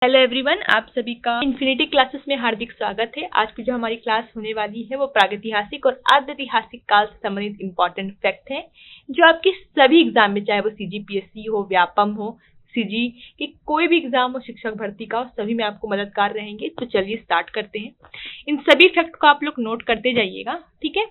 Hello everyone, आप सभी का इन्फिनिटी क्लासेस में हार्दिक स्वागत है। आज की जो हमारी क्लास होने वाली है वो प्रागैतिहासिक और आद्यैतिहासिक काल से संबंधित इंपॉर्टेंट फैक्ट हैं जो आपके सभी एग्जाम में, चाहे वो सीजीपीएससी हो, व्यापम हो, सीजी के कोई भी एग्जाम हो, शिक्षक भर्ती का हो, सभी में आपको मददगार रहेंगे। तो चलिए स्टार्ट करते हैं। इन सभी फैक्ट को आप लोग नोट करते जाइएगा, ठीक है।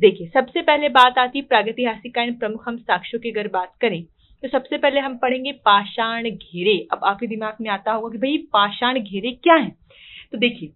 देखिए, सबसे पहले बात आती प्रागैतिहासिक काल प्रमुख हम साक्ष्यों की अगर बात करें तो सबसे पहले हम पढ़ेंगे पाषाण घेरे। अब आपके दिमाग में आता होगा कि भाई पाषाण घेरे क्या है। तो देखिए,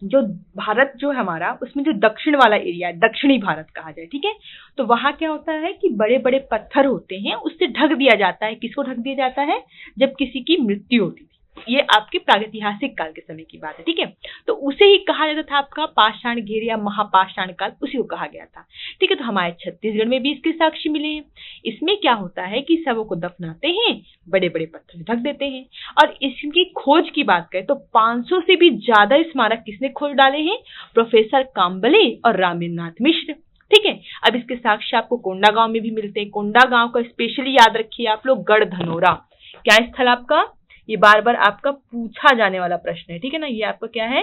जो भारत जो हमारा, उसमें जो दक्षिण वाला एरिया है, दक्षिणी भारत कहा जाए, ठीक है। तो वहां क्या होता है कि बड़े बड़े पत्थर होते हैं, उससे ढक दिया जाता है। किसको ढक दिया जाता है? जब किसी की मृत्यु होती थी। ये आपके प्रागैतिहासिक काल के समय की बात है, ठीक है। तो उसे ही कहा जाता था आपका पाषाण घेरे या महापाषाण काल, उसी को कहा गया था, ठीक है। तो हमारे छत्तीसगढ़ में भी इसके साक्ष्य मिले हैं। इसमें क्या होता है कि शवों को दफनाते हैं, बड़े बड़े पत्थर ढक देते हैं। और इसकी खोज की बात करें तो 500 से भी ज्यादा स्मारक किसने खोज डाले हैं? प्रोफेसर काम्बले और रामेन्द्रनाथ मिश्र, ठीक है। अब इसके साक्ष्य आपको कोंडागांव में भी मिलते हैं। कोंडागांव का स्पेशली याद रखिए आप लोग, गढ़धनोरा। क्या स्थल आपका? ये बार बार आपका पूछा जाने वाला प्रश्न है, ठीक है ना। ये आपका क्या है?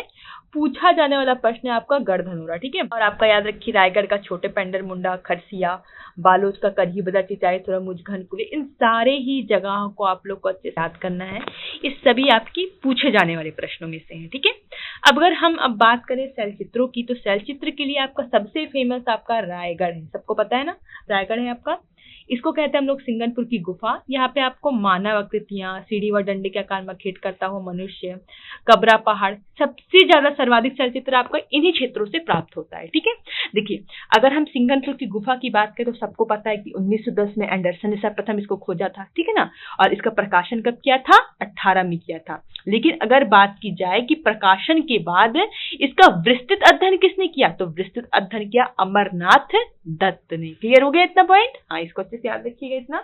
पूछा जाने वाला प्रश्न है आपका, गढ़धनोरा, ठीक है। और आपका याद रखिए रायगढ़ का छोटे पेंडर मुंडा, खरसिया, बालोद का करही बदा, चिचाई, थोड़ा मुझघन कुले, इन सारे ही जगहों को आप लोग को अच्छे से याद करना है। ये सभी आपकी पूछे जाने वाले प्रश्नों में से हैं, ठीक है। अब अगर हम बात करें शैलचित्रों की, तो शैलचित्र के लिए आपका सबसे फेमस आपका रायगढ़ है। सबको पता है ना, रायगढ़ है आपका। इसको कहते हैं हम लोग सिंगनपुर की गुफा। यहाँ पे आपको मानव आकृतियां, सीढ़ी व डंडे के आकार में खेट करता हुआ मनुष्य, कबरा पहाड़, सबसे ज्यादा सर्वाधिक चलचित्र आपको इन्हीं क्षेत्रों से प्राप्त होता है, ठीक है। देखिए, अगर हम सिंगनपुर की गुफा की बात करें तो सबको पता है कि 1910 में एंडरसन ने सर्वप्रथम इसको खोजा था, ठीक है ना। और इसका प्रकाशन कब किया था? 18 में किया था। लेकिन अगर बात की जाए कि प्रकाशन के बाद इसका विस्तृत अध्ययन किसने किया, तो विस्तृत अध्ययन किया अमरनाथ दत्त ने। क्लियर हो गया इतना पॉइंट? हाँ, इसको अच्छे से याद रखिएगा इतना।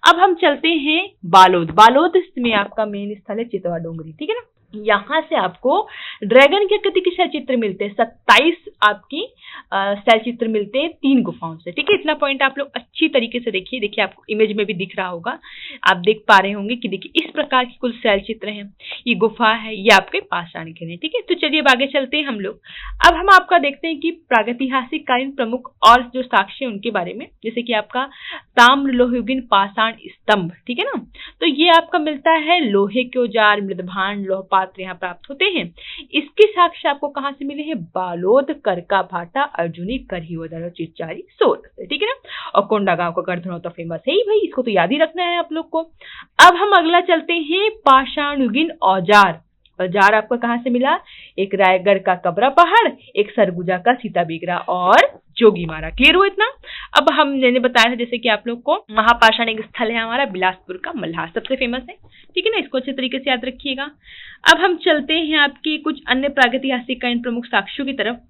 अब हम चलते हैं बालोद। बालोद में आपका मेन स्थल है चितवा डोंगरी, ठीक है ना। यहाँ से आपको ड्रैगन की आकृति के शैलचित्र मिलते हैं। 27 आपकी शैलचित्र मिलते हैं 3 गुफाओं से, ठीक है। इतना पॉइंट आप लोग अच्छी तरीके से देखिए। देखिए, आपको इमेज में भी दिख रहा होगा, आप देख पा रहे होंगे कि देखिए इस प्रकार की कुल शैलचित्र हैं। ये गुफा है, ये आपके पाषाण घेरे, ठीक है। तो चलिए अब आगे चलते हैं हम लोग। अब हम आपका देखते हैं कि प्रागैतिहासिक कालीन प्रमुख और जो साक्ष्य उनके बारे में, जैसे कि आपका ताम्र लोहयुगीन पाषाण स्तंभ, ठीक है ना। तो ये आपका मिलता है लोहे के औजार, मृदभांड, लोह पात्र यहाँ प्राप्त होते हैं। इसके साक्ष्य आपको कहाँ से मिले हैं? बालोद, करका भाटा, अर्जुनी, करही और चिचारी, सोरठ से, ठीक है ना। और कोंडागांव का गढ़धनोरा तो फेमस है ही भाई, इसको तो याद ही रखना है आप लोग को। अब हम अगला चलते हैं पाषाण युगीन औजार। औजार आपको कहाँ से मिला? एक रायगढ़ का कबरा पहाड़, एक सरगुजा का सीता बिगरा और जोगीमारा। क्लियर हुआ इतना? अब हमने बताया था जैसे कि आप लोग को महापाषाण एक स्थल है हमारा बिलासपुर का मल्हार, सबसे फेमस है, ठीक है ना। इसको अच्छे तरीके से याद रखिएगा। अब हम चलते हैं आपकी कुछ अन्य प्रागैतिहासिक का इन प्रमुख साक्ष्यों की तरफ।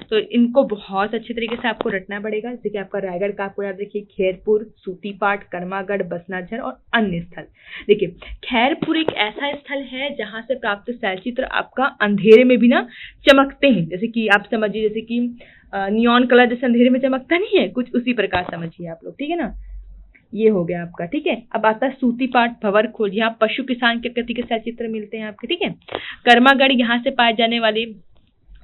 तो इनको बहुत अच्छे तरीके से आपको रटना पड़ेगा। जैसे कि आपका रायगढ़ का आपको याद रखिए खैरपुर, सूतीपाट, कर्मागढ़, बसनाझर और अन्य स्थल। देखिए, खैरपुर एक ऐसा स्थल है जहां से प्राप्त शैलचित्र आपका अंधेरे में भी ना चमकते हैं। जैसे कि आप समझिए, जैसे कि नियॉन कलर जैसे अंधेरे में चमकता नहीं है, कुछ उसी प्रकार समझिए आप लोग, ठीक है ना। ये हो गया आपका, ठीक है। अब आता है सूतीपाट, भंवरखोल, यहाँ पशु किसान के आकृति के शैलचित्र मिलते हैं आपके, ठीक है। कर्मागढ़, यहाँ से पाए जाने वाले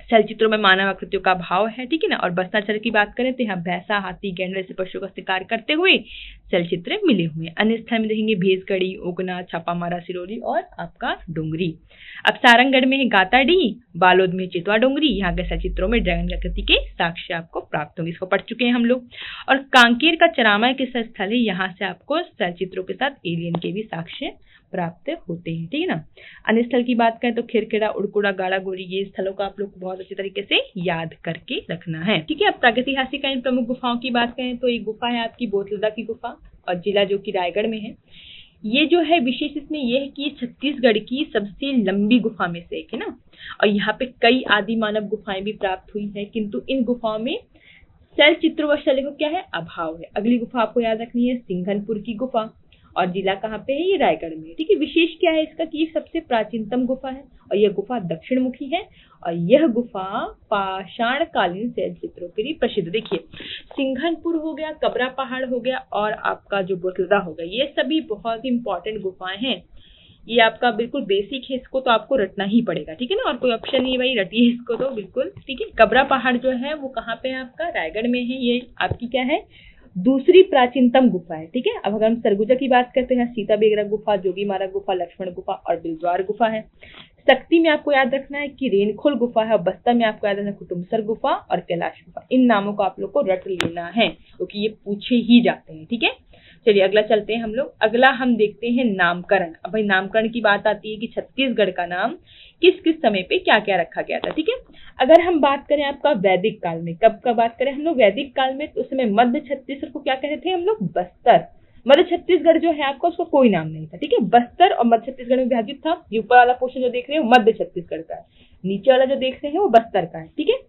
शैलचित्रों में मानव आकृतियों का भाव है, ठीक है ना। और बसनाझर की बात करें तो यहाँ भैंसा, हाथी, गैंडे से पशुओं का शिकार करते हुए शैलचित्र मिले हुए हैं। अन्य स्थल में देखेंगे भेसगढ़ी, उगना, छापामारा, सिरोली और आपका डोंगरी। अब सारंगढ़ में है गाताडीह, बालोद में चितवा डोंगरी। यहाँ के शैलचित्रों में ड्रैगन की आकृति के साक्ष्य आपको प्राप्त होंगे, इसको पढ़ चुके हैं हम लोग। और कांकेर का चरामा के स्थल है, यहाँ से आपको शैलचित्रों के साथ एलियन के भी साक्ष्य प्राप्त होते हैं, ठीक है ना। अन्य स्थल की बात करें तो खिरखेड़ा, उड़कुड़ा, गाड़ा गोरी, ये स्थलों का आप लोग को बहुत अच्छे तरीके से याद करके रखना है, ठीक है। अब प्रागैतिहासिक इन प्रमुख गुफाओं की बात करें तो एक गुफा है आपकी बोतलदा की गुफा, और जिला जो कि रायगढ़ में है। ये जो है विशेष इसमें यह है कि ये छत्तीसगढ़ की सबसे लंबी गुफा में से एक है ना। और यहाँ पे कई आदि मानव गुफाएं भी प्राप्त हुई है, किंतु इन गुफाओं में शैलचित्र व शैलों क्या है? अभाव है। अगली गुफा आपको याद रखनी है सिंघनपुर की गुफा, और जिला कहाँ पे है? ये रायगढ़ में, ठीक है। विशेष क्या है इसका कि ये सबसे प्राचीनतम गुफा है और यह गुफा दक्षिण मुखी है, और यह गुफा पाषाण कालीन शैलचित्रों के लिए प्रसिद्ध। देखिए, सिंघनपुर हो गया, कबरा पहाड़ हो गया और आपका जो बोतलदा हो गया, ये सभी बहुत इंपॉर्टेंट गुफाएं हैं। ये आपका बिल्कुल बेसिक है, इसको तो आपको रटना ही पड़ेगा, ठीक है ना, और कोई ऑप्शन नहीं है भाई, रटिए इसको तो बिल्कुल, ठीक है। कबरा पहाड़ जो है वो कहाँ पे है आपका, रायगढ़ में है। ये आपकी क्या है, दूसरी प्राचीनतम गुफा है, ठीक है। अब अगर हम सरगुजा की बात करते हैं, सीता बेगरा गुफा, जोगी मारा गुफा, लक्ष्मण गुफा और बिलद्वार गुफा है। सक्ती में आपको याद रखना है कि रेनखोल गुफा है, और बस्ता में आपको याद रखना है कुटुम्बसर गुफा और कैलाश गुफा। इन नामों को आप लोग को रट लेना है क्योंकि ये पूछे ही जाते हैं, ठीक है। चलिए अगला चलते हैं हम लोग। अगला हम देखते हैं नामकरण। अब भाई नामकरण की बात आती है कि छत्तीसगढ़ का नाम किस किस समय पे क्या क्या रखा गया था, ठीक है। अगर हम बात करें आपका वैदिक काल में, कब का बात करें हम लोग, वैदिक काल में, तो उस समय मध्य छत्तीसगढ़ को क्या कहते थे हम लोग, बस्तर। मध्य छत्तीसगढ़ जो है आपका, उसको कोई नाम नहीं था, ठीक है। बस्तर और मध्य छत्तीसगढ़ में विभाजित था। ये ऊपर वाला पोर्शन जो देख रहे हो मध्य छत्तीसगढ़ का है, नीचे वाला जो देख रहे हैं वो बस्तर का है, ठीक है।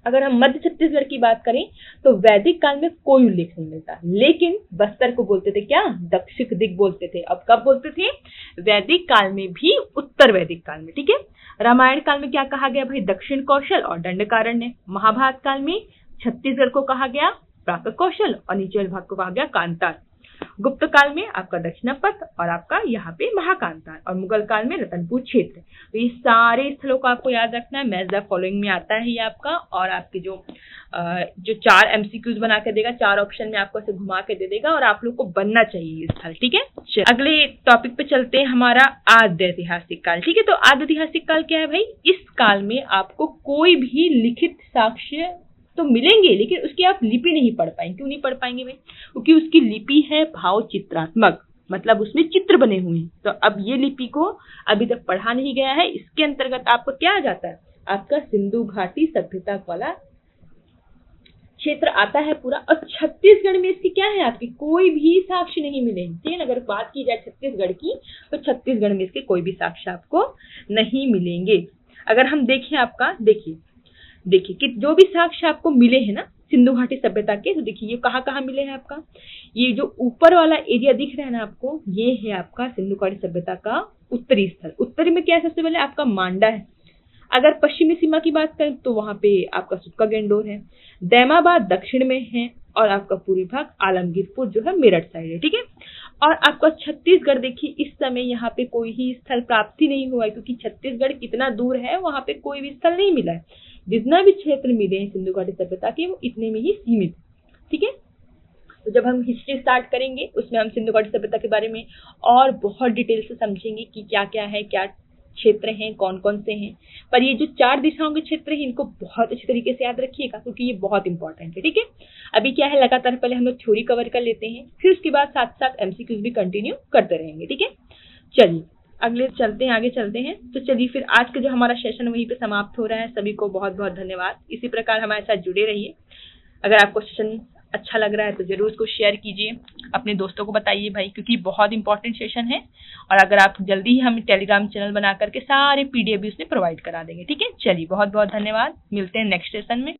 अगर हम मध्य छत्तीसगढ़ की बात करें तो वैदिक काल में कोई उल्लेख नहीं मिलता, लेकिन बस्तर को बोलते थे क्या, दक्षिण दिक बोलते थे। अब कब बोलते थे, वैदिक काल में भी, उत्तर वैदिक काल में, ठीक है। रामायण काल में क्या कहा गया भाई, दक्षिण कौशल और दंडकारण्य। महाभारत काल में छत्तीसगढ़ को कहा गया प्राक कौशल और नीचे वाले भाग को कहा गया कांतार। गुप्त काल में आपका दक्षिणापथ और आपका यहाँ पे महाकांतार, और मुगल काल में रतनपुर क्षेत्र। तो ये सारे स्थलों को आपको याद रखना है। मैच द फॉलोइंग में आता है ये आपका, और आपके जो 4 MCQs बना के देगा, 4 ऑप्शन में आपको ऐसे घुमा के दे देगा, और आप लोग को बनना चाहिए ये स्थल, ठीक है। अगले टॉपिक पे चलते हैं, हमारा आद्य ऐतिहासिक काल, ठीक है। तो आद्य ऐतिहासिक काल क्या है भाई, इस काल में आपको कोई भी लिखित साक्ष्य तो मिलेंगे, लेकिन उसकी आप लिपि नहीं पढ़ पाएंगे। क्यों नहीं पढ़ पाएंगे भाई, क्योंकि उसकी लिपि है भाव चित्रात्मक, मतलब उसमें चित्र बने हुए हैं। तो अब ये लिपि को अभी तक पढ़ा नहीं गया है। इसके अंतर्गत आपको क्या आ जाता है, आपका सिंधु घाटी सभ्यता वाला क्षेत्र आता है पूरा। और छत्तीसगढ़ में इसकी क्या है, आपकी कोई भी साक्ष्य नहीं मिलेंगे। अगर बात की जाए छत्तीसगढ़ की, तो छत्तीसगढ़ में इसके कोई भी साक्ष्य आपको नहीं मिलेंगे। अगर हम देखें आपका, देखिए कि जो भी साक्ष्य आपको मिले हैं ना सिंधु घाटी सभ्यता के, तो देखिए ये कहाँ कहाँ मिले हैं आपका, ये जो ऊपर वाला एरिया दिख रहा है ना आपको, ये है आपका सिंधु घाटी सभ्यता का उत्तरी स्थल। उत्तरी में क्या है, सबसे पहले आपका मांडा है। अगर पश्चिमी सीमा की बात करें तो वहां पे आपका सुक्का गेंडोर है। दैमाबाद दक्षिण में है, और आपका पूर्वी भाग आलमगीरपुर जो है मेरठ साइड है, ठीक है। और आपका छत्तीसगढ़ देखिए, इस समय यहाँ पे कोई ही स्थल प्राप्ति नहीं हुआ है, क्योंकि छत्तीसगढ़ कितना दूर है, वहां पे कोई भी स्थल नहीं मिला है। जितना भी क्षेत्र मिले हैं सिंधु घाटी सभ्यता के, वो इतने में ही सीमित, ठीक है। तो जब हम हिस्ट्री स्टार्ट करेंगे, उसमें हम सिंधु घाटी सभ्यता के बारे में और बहुत डिटेल से समझेंगे कि क्या क्या है, क्या क्षेत्र हैं, कौन कौन से हैं। पर ये जो 4 दिशाओं के क्षेत्र हैं, इनको बहुत अच्छी तरीके से याद रखिएगा, क्योंकि ये बहुत इंपॉर्टेंट है, ठीक है। अभी क्या है, लगातार पहले हम लोग थ्योरी कवर कर लेते हैं, फिर उसके बाद साथ साथ MCQs भी कंटिन्यू करते रहेंगे, ठीक है। चलिए अगले चलते हैं, आगे चलते हैं। तो चलिए फिर आज का जो हमारा सेशन वहीं पे समाप्त हो रहा है। सभी को बहुत बहुत धन्यवाद। इसी प्रकार हमारे साथ जुड़े रहिए। अगर आपको सेशन अच्छा लग रहा है तो जरूर उसको शेयर कीजिए, अपने दोस्तों को बताइए भाई, क्योंकि बहुत इंपॉर्टेंट सेशन है। और अगर आप जल्दी ही हम टेलीग्राम चैनल बना करके सारे PDF भी उसमें प्रोवाइड करा देंगे, ठीक है। चलिए बहुत बहुत धन्यवाद, मिलते हैं नेक्स्ट सेशन में।